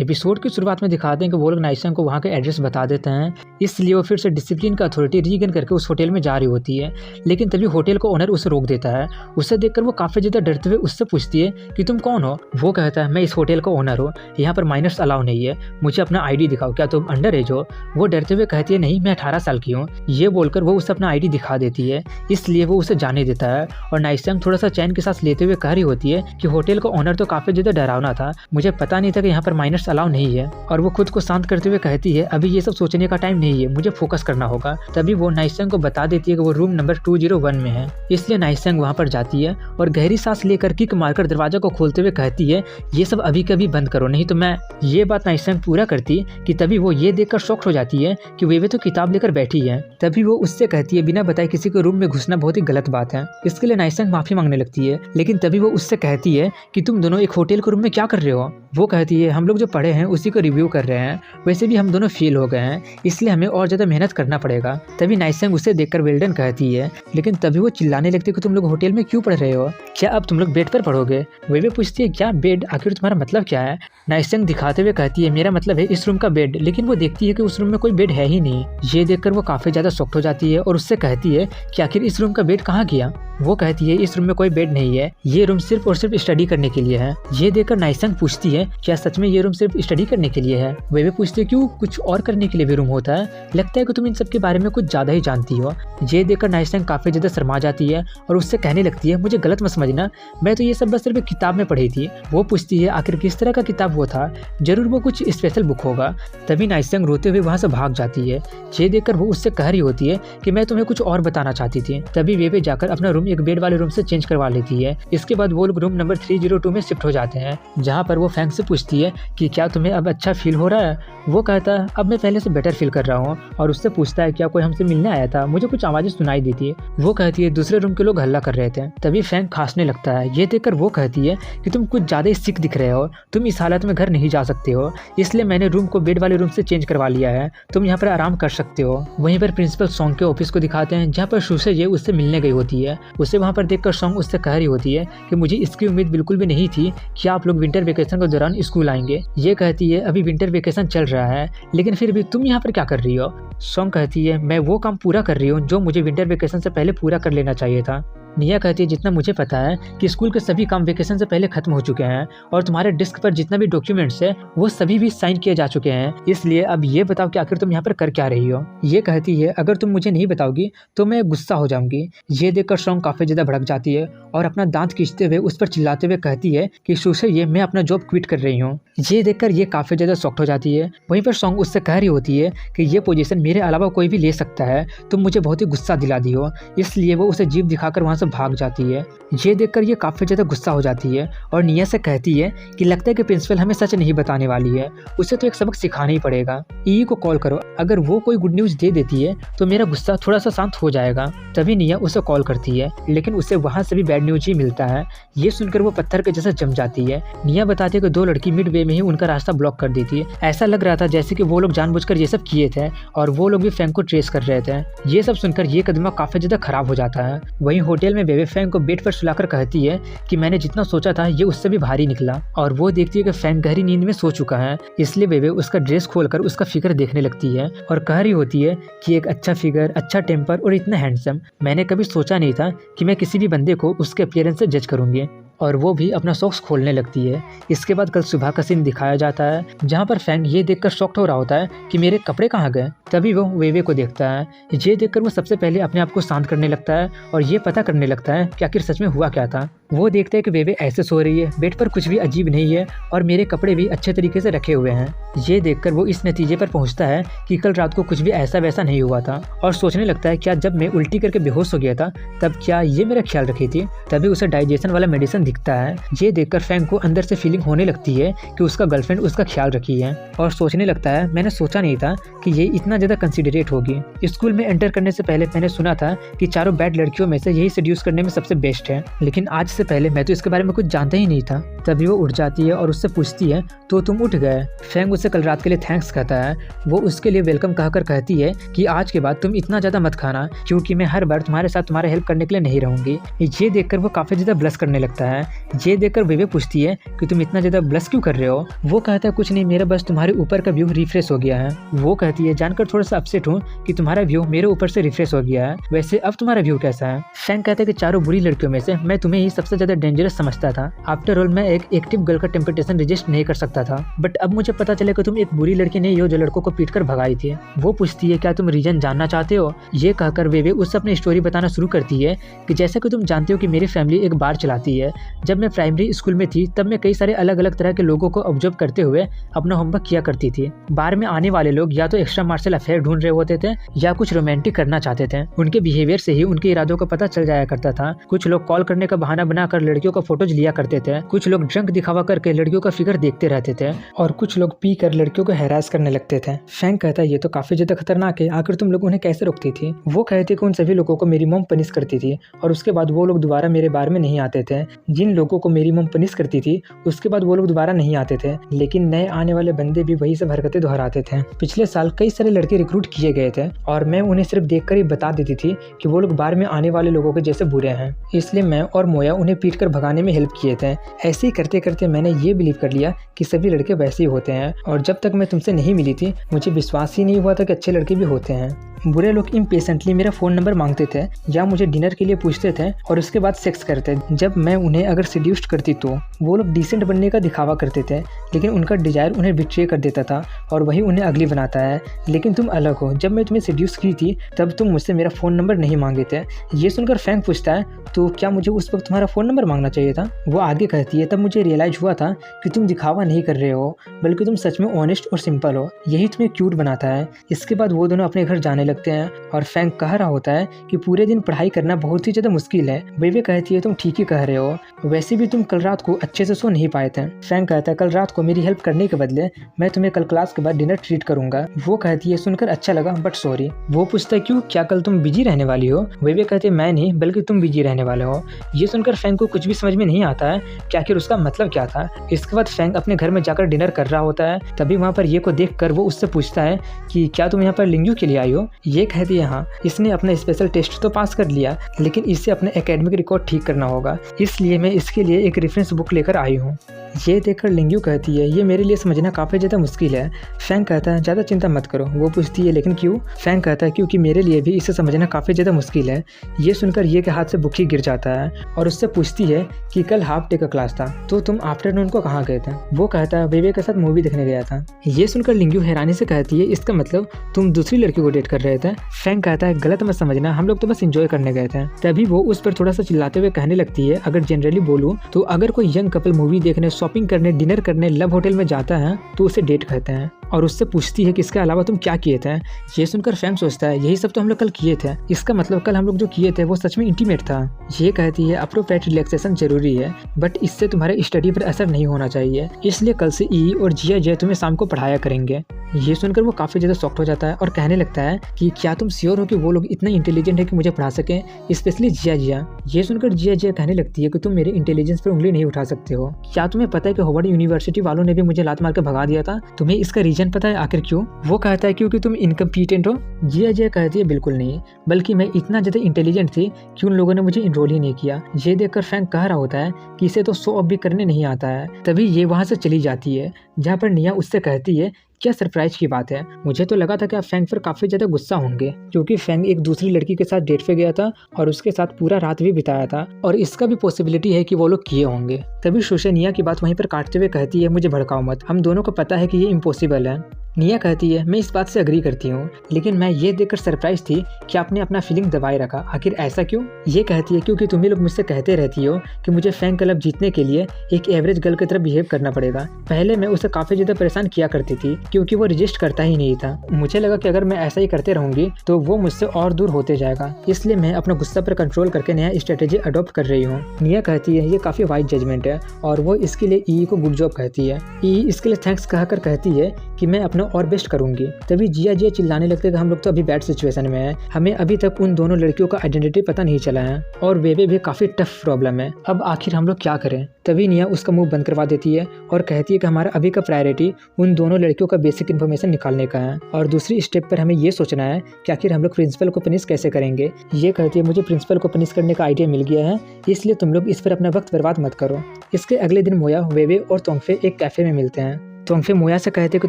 Episode की शुरुआत में दिखाते हैं कि वो लोग नाइसेंग को वहाँ के एड्रेस बता देते हैं, इसलिए वो फिर से डिसिप्लिन का अथॉरिटी रीगेन करके उस होटल में जा रही होती है। लेकिन तभी होटल को ओनर उसे रोक देता है। उसे देखकर वो काफ़ी ज़्यादा डरते हुए उससे पूछती है कि तुम कौन हो। वो कहता है मैं इस होटल का ओनर हूँ, यहाँ पर माइनर्स अलाउ नहीं है, मुझे अपना ID दिखाओ, क्या तुम अंडर एज हो। वो डरते हुए कहती है नहीं, मैं 18 साल की हूँ। ये बोलकर वो उसे अपना ID दिखा देती है, इसलिए वो उसे जाने देता है। और नाइसेंग थोड़ा सा चैन के सांस लेते हुए कह रही होती है कि होटल का ओनर तो काफ़ी ज़्यादा डरावना था, मुझे पता नहीं था कि यहाँ पर माइनर्स अलाउ नहीं है। और वो खुद को शांत करते हुए कहती है अभी ये सब सोचने का टाइम नहीं है, मुझे फोकस करना होगा। तभी वो नाइसेंग को बता देती है कि वो रूम नंबर 201 में है। इसलिए नाइसेंग वहाँ पर जाती है और गहरी सांस लेकर किक मारकर दरवाजा को खोलते हुए कहती है ये सब अभी कभी बंद करो, नहीं तो मैं। ये बात नाइसेंग पूरा करती कि तभी वो ये देखकर शॉक्ड हो जाती है कि वे तो किताब लेकर बैठी है। तभी वो उससे कहती है बिना बताए किसी के रूम में घुसना बहुत ही गलत बात है। इसके लिए नाइसेंग माफी मांगने लगती है, लेकिन तभी वो उससे कहती है कि तुम दोनों एक होटल के रूम में क्या कर रहे हो। वो कहती है हम लोग जो पढ़े हैं उसी को रिव्यू कर रहे हैं, वैसे भी हम दोनों फेल हो गए हैं, इसलिए हमें और ज्यादा मेहनत करना पड़ेगा। तभी नाइसेंग उसे देखकर वेल्डन कहती है, लेकिन तभी वो चिल्लाने लगती है कि तुम लोग होटल में क्यों पढ़ रहे हो, क्या अब तुम लोग बेड पर पढ़ोगे। वे पूछती है क्या बेड, आखिर तुम्हारा मतलब क्या है। नाइसेंग दिखाते हुए कहती है मेरा मतलब है इस रूम का बेड, लेकिन वो देखती है कि उस रूम में कोई बेड है ही नहीं। ये देखकर वो काफी ज्यादा शॉक्ड हो जाती है और उससे कहती है कि आखिर इस रूम का बेड कहाँ गया। वो कहती है इस रूम में कोई बेड नहीं है, ये रूम सिर्फ और सिर्फ स्टडी करने के लिए है। ये देखकर नाइसेंग पूछती है क्या सच में ये रूम सिर्फ स्टडी करने के लिए है। वे पूछती है क्यों, कुछ और करने के लिए भी रूम होता है, लगता है कि तुम इन सब के बारे में कुछ ज्यादा ही जानती हो। ये देखकर नाइसेंग काफी ज्यादा शर्मा जाती है और उससे कहने लगती है मुझे गलत मत समझना, मैं तो ये सब बस सिर्फ एक किताब में पढ़ी थी। वो पूछती है आखिर किस तरह का किताब वो था, जरूर वो कुछ स्पेशल बुक होगा। तभी नाइसेंग रोते हुए वहाँ से भाग जाती है। ये देखकर वो उससे कह रही होती है कि मैं तुम्हें कुछ और बताना चाहती थी। तभी वे जाकर अपना रूम एक बेड वाले रूम से चेंज करवा लेती है। इसके बाद वो लोग रूम नंबर 302 में शिफ्ट हो जाते हैं, जहाँ पर वो फैंग से पूछती है कि क्या तुम्हें अब अच्छा फील हो रहा है। वो कहता है अब मैं पहले से बेटर फील कर रहा हूँ और उससे पूछता है क्या कोई हमसे मिलने आया था, मुझे कुछ आवाजें सुनाई दी थी। वो कहती है दूसरे रूम के लोग हल्ला कर रहे थे। तभी फैंग खांसने लगता है। ये देखकर वो कहती है कि तुम कुछ ज्यादा ही सिक दिख रहे हो, तुम इस हालत में घर नहीं जा सकते हो, इसलिए मैंने रूम को बेड वाले रूम से चेंज करवा लिया है, तुम यहाँ पर आराम कर सकते हो। वहीं पर प्रिंसिपल सॉन्ग के ऑफिस को दिखाते हैं, जहाँ पर सुसे ये उससे मिलने गई होती है। उसे वहाँ पर देखकर सॉन्ग उससे कह रही होती है कि मुझे इसकी उम्मीद बिल्कुल भी नहीं थी कि आप लोग विंटर वेकेशन के दौरान स्कूल आएंगे। ये कहती है अभी विंटर वेकेशन चल रहा है, लेकिन फिर भी तुम यहाँ पर क्या कर रही हो। सॉन्ग कहती है मैं वो काम पूरा कर रही हूँ जो मुझे विंटर वेकेशन से पहले पूरा कर लेना चाहिए था। निया कहती है जितना मुझे पता है कि स्कूल के सभी काम वेकेशन से पहले खत्म हो चुके हैं और तुम्हारे डिस्क पर जितना भी डॉक्यूमेंट्स है वो सभी भी साइन किए जा चुके हैं, इसलिए अब ये बताओ कि आखिर तुम यहाँ पर कर क्या रही हो। ये कहती है अगर तुम मुझे नहीं बताओगी तो मैं गुस्सा हो जाऊंगी। ये देखकर सॉन्ग काफी ज्यादा भड़क जाती है और अपना दांत खींचते हुए उस पर चिल्लाते हुए कहती है कि सुसे ये मैं अपना जॉब क्विट कर रही हूँ। ये देखकर ये काफी ज्यादा शॉक्ड हो जाती है। वहीं पर सॉन्ग उससे कह रही होती है कि ये पोजीशन मेरे अलावा कोई भी ले सकता है, तुम मुझे बहुत ही गुस्सा दिला दी हो, इसलिए वो उसे जीभ दिखाकर वहाँ से भाग जाती है। ये देखकर ये काफी ज्यादा गुस्सा हो जाती है और निया से कहती है कि लगता है कि प्रिंसिपल हमें सच नहीं बताने वाली है, उसे तो एक सबक सिखाना ही पड़ेगा। ई को कॉल करो, अगर वो कोई गुड न्यूज दे देती है तो मेरा गुस्सा थोड़ा सा शांत हो जाएगा। तभी निया उसे कॉल करती है, लेकिन उसे वहाँ से भी बैड न्यूज ही मिलता है। ये सुनकर वो पत्थर के जैसा जम जाती है। निया बताती है कि दो लड़की मिड वे में ही उनका रास्ता ब्लॉक कर दी थी। ऐसा लग रहा था जैसे कि वो लोग जानबूझकर ये सब किए थे और वो लोग भी फैंग को ट्रेस कर रहे थे। ये सब सुनकर ये कदमा काफी ज्यादा खराब हो जाता है। वहीं होटल में बेबे फैंग को बेड पर सुलाकर कहती है कि मैंने जितना सोचा था ये उससे भी भारी निकला। और वो देखती है कि फैंग गहरी नींद में सो चुका है, इसलिए बेबे उसका ड्रेस खोलकर उसका फिगर देखने लगती है और कह रही होती है कि एक अच्छा फिगर, अच्छा टेम्पर और इतना हैंडसम, मैंने कभी सोचा नहीं था कि मैं किसी भी बंदे को उसके अपीयरेंस से जज करूंगी। और वो भी अपना सॉक्स खोलने लगती है। इसके बाद कल सुबह का सीन दिखाया जाता है, जहाँ पर फैंग ये देखकर शॉक्ड हो रहा होता है कि मेरे कपड़े कहाँ गए। तभी वो वेवे को देखता है। ये देखकर वो सबसे पहले अपने आप को शांत करने लगता है और ये पता करने लगता है कि आखिर सच में हुआ क्या था। वो देखते हैं कि वेवे ऐसे सो रही है, बेड पर कुछ भी अजीब नहीं है और मेरे कपड़े भी अच्छे तरीके से रखे हुए हैं। ये देखकर वो इस नतीजे पर पहुंचता है कि कल रात को कुछ भी ऐसा वैसा नहीं हुआ था और सोचने लगता है क्या जब मैं उल्टी करके बेहोश हो गया था तब क्या ये मेरा ख्याल रखी थी। तभी उसे डाइजेशन वाला मेडिसिन दिखता है। ये देखकर फैंग को अंदर से फीलिंग होने लगती है कि उसका गर्लफ्रेंड उसका ख्याल रखी है और सोचने लगता है मैंने सोचा नहीं था कि ये इतना ज्यादा कंसिडरेट होगी। स्कूल में एंटर करने से पहले मैंने सुना था कि चारों बैड लड़कियों में से यही सेड्यूस करने में सबसे बेस्ट है, लेकिन आज से पहले मैं तो इसके बारे में कुछ जानता ही नहीं था। तभी वो उठ जाती है और उससे पूछती है तो तुम उठ गए। फैंग उसे कल रात के लिए थैंक्स कहता है। वो उसके लिए वेलकम कहकर कहती है कि आज के बाद तुम इतना ज़्यादा मत खाना, क्योंकि मैं हर बार तुम्हारे साथ तुम्हारे हेल्प करने के लिए नहीं रहूँगी। ये देखकर वो काफ़ी ज़्यादा ब्लश करने लगता है। ये देखकर वेवे पूछती है कि तुम इतना ज़्यादा ब्लश क्यों कर रहे हो। वो कहता है कुछ नहीं, मेरा बस तुम्हारे ऊपर का व्यू रिफ्रेश हो गया है। वो कहती है जानकर थोड़ा सा अपसेट हूँ कि तुम्हारा व्यू मेरे ऊपर से रिफ्रेश हो गया है, वैसे अब तुम्हारा व्यू कैसा है। फैंग कहता है कि चारों बुरी लड़कियों में से मैं तुम्हें ही सबसे ज़्यादा डेंजरस समझता था। आफ्टर ऑल मैं एक एक्टिव गर्ल का टेम्पटेशन रजिस्ट नहीं कर सकता था, बट अब मुझे पता चला कि तुम एक बुरी लड़की नहीं हो जो लड़कों को पीट कर भगाई थी। वो पूछती है क्या तुम रीजन जानना चाहते हो। ये कहकर वेवे उससे अपनी स्टोरी बताना शुरू करती है कि जैसा कि तुम जानते हो कि मेरी फैमिली एक बार चलाती है। जब मैं प्राइमरी स्कूल में थी तब मैं कई सारे अलग अलग तरह के लोगों को ऑब्जर्व करते हुए अपना होमवर्क किया करती थी। बार में आने वाले लोग या तो एक्स्ट्रा मार्शल अफेयर ढूंढ रहे होते थे या कुछ रोमांटिक करना चाहते थे। उनके बिहेवियर से ही उनके इरादों का पता चल जाया करता था। कुछ लोग कॉल करने का बहाना बनाकर लड़कियों का फोटोज लिया करते थे, कुछ लोग ड्रंक दिखावा करके लड़कियों का फिगर देखते रहते थे और कुछ लोग पी कर लड़कियों को हैरास करने लगते थे। फैंग कहता है ये तो काफी ज्यादा खतरनाक है, आखिर तुम लोग उन्हें कैसे रोकती थी। वो कहती कि उन सभी लोगों को मेरी मॉम पनिश करती थी और उसके बाद वो लोग दोबारा मेरे बारे में नहीं आते थे। जिन लोगों को मेरी मॉम पनिश करती थी उसके बाद वो लोग दोबारा नहीं आते थे, लेकिन नए आने वाले बंदे भी वही सब हरकतें दोहराते थे। पिछले साल कई सारे लड़के रिक्रूट किए गए थे और मैं उन्हें सिर्फ देखकर ही बता देती थी कि वो लोग बार में आने वाले लोगों के जैसे बुरे हैं, इसलिए मैं और मोया उन्हें पीट कर भगाने में हेल्प किए थे। ऐसे ही करते करते मैंने ये बिलीव कर लिया कि सभी लड़के वैसे ही होते हैं और जब तक मैं तुमसे नहीं मिली थी मुझे विश्वास ही नहीं हुआ था कि अच्छे लड़के भी होते हैं। बुरे लोग इम्पेशेंटली मेरा फ़ोन नंबर मांगते थे या मुझे डिनर के लिए पूछते थे और उसके बाद सेक्स करते। जब मैं उन्हें अगर सीड्यूस्ड करती तो वो लोग डिसेंट बनने का दिखावा करते थे, लेकिन उनका डिजायर उन्हें बिट्रे कर देता था और वही उन्हें अगली बनाता है। लेकिन तुम अलग हो, जब मैं तुम्हें सीड्यूस की थी तब तुम मुझसे मेरा फ़ोन नंबर नहीं मांगे थे। ये सुनकर फैंग पूछता है तो क्या मुझे उस वक्त तुम्हारा फ़ोन नंबर मांगना चाहिए था। वो आगे कहती है तब मुझे रियलाइज हुआ था कि तुम दिखावा नहीं कर रहे हो बल्कि तुम सच में ऑनेस्ट और सिंपल हो, यही तुम्हें क्यूट बनाता है। इसके बाद वो दोनों अपने घर जाने लगते हैं और फैंग कह रहा होता है कि पूरे दिन पढ़ाई करना बहुत ही ज़्यादा मुश्किल है। वेवे कहती है तुम ठीक ही कह रहे हो, वैसे भी तुम कल रात को अच्छे से सो नहीं पाए थे। फैंग कहता है कल रात को मेरी हेल्प करने के बदले मैं तुम्हें कल क्लास के बाद डिनर ट्रीट करूंगा। वो कहती है सुनकर अच्छा लगा बट सॉरी। वो पूछता है क्यों, क्या कल तुम बिजी रहने वाली हो। वेवे कहते हैं मैं नहीं बल्कि तुम बिजी रहने वाले हो। ये सुनकर फैंग को कुछ भी समझ में नहीं आता है कि आखिर उसका मतलब क्या था। इसके बाद फैंग अपने घर में जाकर डिनर कर रहा होता है, तभी वहाँ पर ये को देख कर वो उससे पूछता है कि क्या तुम यहाँ पर लिंगू के लिए आई हो। ये कहती है हाँ, इसने अपना स्पेशल टेस्ट तो पास कर लिया लेकिन इससे अपने एकेडमिक रिकॉर्ड ठीक करना होगा, इसलिए मैं इसके लिए एक रेफरेंस बुक लेकर आई हूँ। ये देखकर लिंगू कहती है ये मेरे लिए समझना काफ़ी ज़्यादा मुश्किल है। फैंग कहता है ज़्यादा चिंता मत करो। वो पूछती है लेकिन क्यों। फैंग कहता है क्योंकि मेरे लिए भी इसे समझना काफ़ी ज़्यादा मुश्किल है। ये सुनकर ये के हाथ से बुक ही गिर जाता है और उससे पूछती है कि कल हाफ डे का क्लास था तो तुम आफ्टरनून को कहाँ गए थे। वो कहता है वेवे के साथ मूवी देखने गया था। ये सुनकर लिंगू हैरानी से कहती है इसका मतलब तुम दूसरी लड़की को डेट कर रहे थे। फैंग कहता है गलत मत समझना, हम लोग तो बस एंजॉय करने गए थे। तभी वो उस पर थोड़ा सा चिल्लाते हुए कहने लगती है अगर जनरली बोलूँ तो अगर कोई यंग कपल मूवी देखने, शॉपिंग करने, डिनर करने लव होटल में जाता है तो उसे डेट कहते हैं। और उससे पूछती है कि इसके अलावा तुम क्या किए थे। ये सुनकर फैंग सोचता है यही सब तो हम लोग कल किए थे, इसका मतलब कल हम लोग जो किए थे वो सच में इंटीमेट था। ये कहती है अप्रोप्रिएट रिलैक्सेशन जरूरी है बट इससे तुम्हारे स्टडी पर असर नहीं होना चाहिए, इसलिए कल से ई और जिया जय तुम्हें शाम को पढ़ाया करेंगे। ये सुनकर वो काफ़ी ज़्यादा शॉक्ड हो जाता है और कहने लगता है कि क्या तुम श्योर हो कि वो लोग इतना इंटेलिजेंट है कि मुझे पढ़ा सकें, स्पेशली जिया जिया। ये सुनकर जिया जिया कहने लगती है कि तुम मेरे इंटेलिजेंस पर उंगली नहीं उठा सकते हो। क्या तुम्हें पता है कि हार्वर्ड यूनिवर्सिटी वालों ने भी मुझे लात मार के भगा दिया था, तुम्हें इसका रीजन पता है आखिर क्यों। वो कहता है क्योंकि तुम इनकम्पिटेंट हो। जिया जिया कहती है बिल्कुल नहीं, बल्कि मैं इतना ज़्यादा इंटेलिजेंट थी कि उन लोगों ने मुझे इनरोल ही नहीं किया। ये देखकर फैंग कह रहा होता है कि इसे तो शो ऑफ भी करने नहीं आता है। तभी ये वहाँ से चली जाती है जहाँ पर निया उससे कहती है क्या सरप्राइज की बात है। मुझे तो लगा था कि आप फैंग पर काफ़ी ज़्यादा गुस्सा होंगे क्योंकि फैंग एक दूसरी लड़की के साथ डेट पे गया था और उसके साथ पूरा रात भी बिताया था और इसका भी पॉसिबिलिटी है कि वो लोग किए होंगे। तभी शोशे निया की बात वहीं पर काटते हुए कहती है मुझे भड़काओ मत, हम दोनों को पता है कि ये इम्पॉसिबल है। निया कहती है मैं इस बात से अग्री करती हूँ, लेकिन मैं ये देखकर सरप्राइज थी कि आपने अपना फीलिंग दबाए रखा, आखिर ऐसा क्यों। ये कहती है क्योंकि तुम्हें लोग मुझसे कहते रहती हो कि मुझे फैंग क्लब जीतने के लिए एक एवरेज गर्ल की तरह बिहेव करना पड़ेगा। पहले मैं उसे काफ़ी ज़्यादा परेशान किया करती थी क्योंकि वो रजिस्ट करता ही नहीं था। मुझे लगा कि अगर मैं ऐसा ही करते रहूंगी तो वो मुझसे और दूर होते जाएगा, इसलिए मैं अपना गुस्सा पर कंट्रोल करके नया स्ट्रेटेजी अडॉप्ट कर रही हूँ। निया कहती है ये काफ़ी वाइज जजमेंट है और वो इसके लिए ई को गुड जॉब कहती है। ई इसके लिए थैंक्स कहकर कहती है कि मैं अपना अपना और बेस्ट करूंगी। तभी जिया जिया चिल्लाने लगते हैं कि हम लोग तो अभी बैड सिचुएशन में हैं, हमें अभी तक उन दोनों लड़कियों का आइडेंटिटी पता नहीं चला है और वेवे भी काफ़ी टफ प्रॉब्लम है, अब आखिर हम लोग क्या करें। तभी निया उसका मुंह बंद करवा देती है और कहती है कि हमारा अभी का प्रायोरिटी उन दोनों लड़कियों का बेसिक इन्फॉर्मेशन निकालने का है और दूसरी स्टेप पर हमें ये सोचना है कि आखिर हम लोग प्रिंसिपल को पनिश कैसे करेंगे। ये कहती है मुझे प्रिंसिपल को पनिश करने का आइडिया मिल गया है, इसलिए तुम लोग इस पर अपना वक्त बर्बाद मत करो। इसके अगले दिन मोया, वेवे और तोंगफे एक कैफे में मिलते हैं। तोंगफे मोया से कहते कि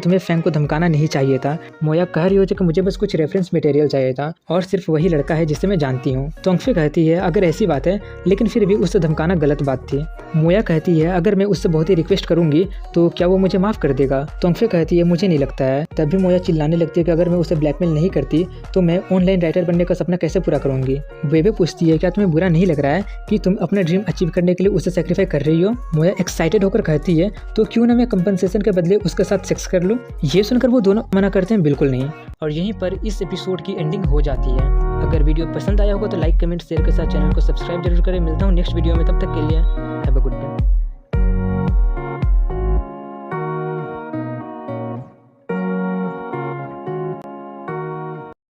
तुम्हें फैंग को धमकाना नहीं चाहिए था। मोया कह रही होती कि मुझे बस कुछ रेफरेंस मटेरियल चाहिए था और सिर्फ वही लड़का है जिसे मैं जानती हूँ। तोंगफे कहती है अगर ऐसी बात है, लेकिन फिर भी उससे धमकाना गलत बात थी। मोया कहती है अगर मैं उससे बहुत ही रिक्वेस्ट करूंगी तो क्या वो मुझे माफ़ कर देगा। तोंगफे कहती है मुझे नहीं लगता है। तभी मोया चिल्लाने लगती है कि अगर मैं उसे ब्लैकमेल नहीं करती तो मैं ऑनलाइन राइटर बनने का सपना कैसे पूरा करूंगी। वेवे पूछती है क्या तुम्हें बुरा नहीं लग रहा है कि तुम अपना ड्रीम अचीव करने के लिए उसे सेक्रीफाई कर रही हो। मोया एक्साइटेड होकर कहती है तो क्यों ना मैं कंपनसेशन के बदले उसके साथ सेक्स कर लूं। ये सुनकर वो दोनों मना करते हैं बिल्कुल नहीं। और यहीं पर इस एपिसोड की एंडिंग हो जाती है। अगर वीडियो पसंद आया होगा तो लाइक कमेंट शेयर के साथ चैनल को सब्सक्राइब जरूर करें। मिलता हूँ नेक्स्ट वीडियो में, तब तक के लिए हैव अ गुड